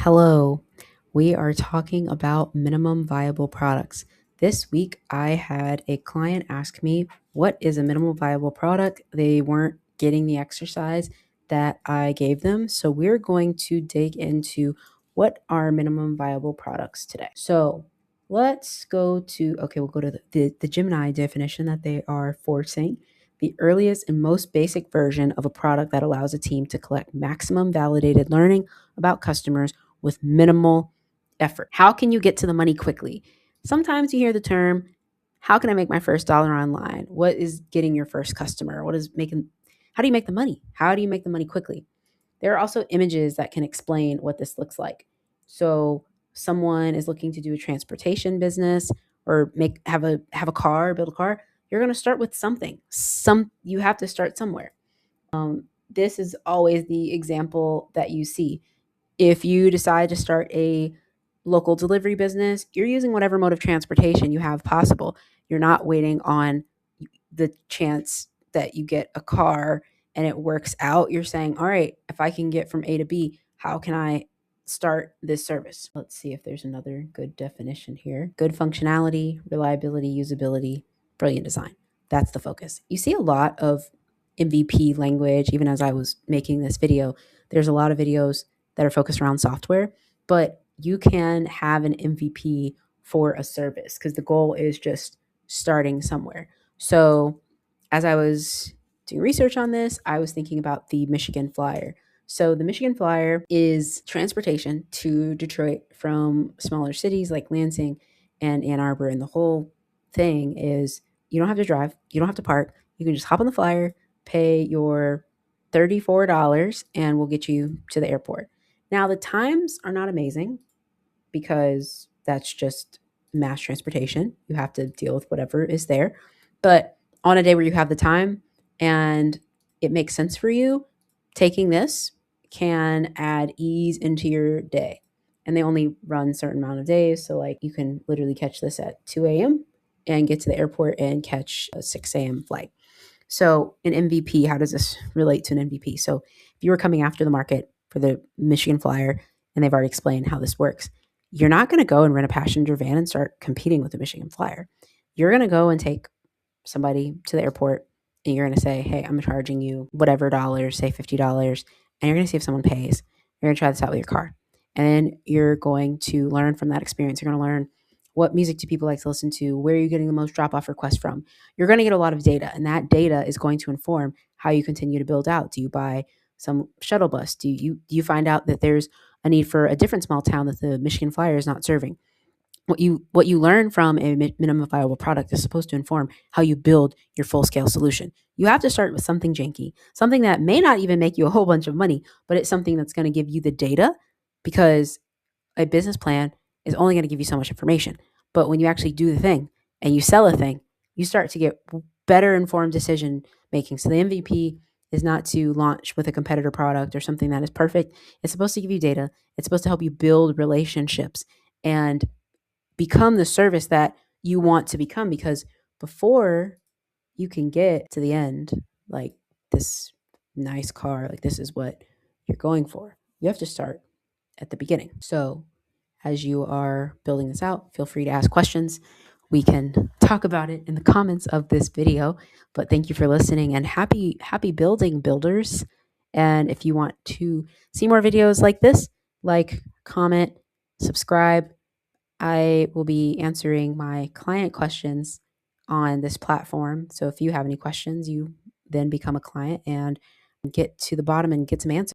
Hello, we are talking about minimum viable products. This week, I had a client ask me, what is a minimum viable product? They weren't getting the exercise that I gave them. So, we're going to dig into what are minimum viable products today. So, let's go to, we'll go to the Gemini definition that they are forcing. The earliest and most basic version of a product that allows a team to collect maximum validated learning about customers with minimal effort. How can you get to the money quickly? Sometimes you hear the term, how can I make my first dollar online? What is getting your first customer? How do you make the money? How do you make the money quickly? There are also images that can explain what this looks like. So someone is looking to do a transportation business or have a car, build a car. You're going to start with something. You have to start somewhere. This is always the example that you see. If you decide to start a local delivery business, you're using whatever mode of transportation you have possible. You're not waiting on the chance that you get a car and it works out. You're saying, all right, if I can get from A to B, how can I start this service? Let's see if there's another good definition here. Good functionality, reliability, usability, brilliant design. That's the focus. You see a lot of MVP language, even as I was making this video. There's a lot of videos that are focused around software, but you can have an MVP for a service because the goal is just starting somewhere. So, as I was doing research on this, I was thinking about the Michigan Flyer. So, the Michigan Flyer is transportation to Detroit from smaller cities like Lansing and Ann Arbor. And the whole thing is you don't have to drive, you don't have to park. You can just hop on the flyer, pay your $34, and we'll get you to the airport. Now, the times are not amazing because that's just mass transportation. You have to deal with whatever is there. But on a day where you have the time and it makes sense for you, taking this can add ease into your day. And they only run a certain amount of days. So, like, you can literally catch this at 2 a.m. and get to the airport and catch a 6 a.m. flight. So, an MVP, how does this relate to an MVP? So, if you were coming after the market for the Michigan Flyer and they've already explained how this works, you're not going to go and rent a passenger van and start competing with the Michigan Flyer. You're going to go and take somebody to the airport and you're going to say, hey, I'm charging you whatever dollars, say $50, and you're going to see if someone pays. You're going to try this out with your car. And then you're going to learn from that experience. You're going to learn what music do people like to listen to? Where are you getting the most drop-off requests from? You're going to get a lot of data, and that data is going to inform how you continue to build out. Do you buy some shuttle bus? Do you find out that there's a need for a different small town that the Michigan Flyer is not serving? What you learn from a minimum viable product is supposed to inform how you build your full scale solution. You have to start with something janky, something that may not even make you a whole bunch of money, but it's something that's going to give you the data, because a business plan is only going to give you so much information. But when you actually do the thing and you sell a thing, you start to get better informed decision making. So the MVP is not to launch with a competitor product or something that is perfect. It's supposed to give you data. It's supposed to help you build relationships and become the service that you want to become, because before you can get to the end, like this nice car, like this is what you're going for, you have to start at the beginning. So as you are building this out, feel free to ask questions. We can talk about it in the comments of this video. But thank you for listening, and happy building, builders. And if you want to see more videos like this, like, comment, subscribe. I will be answering my client questions on this platform. So if you have any questions, you then become a client and get to the bottom and get some answers.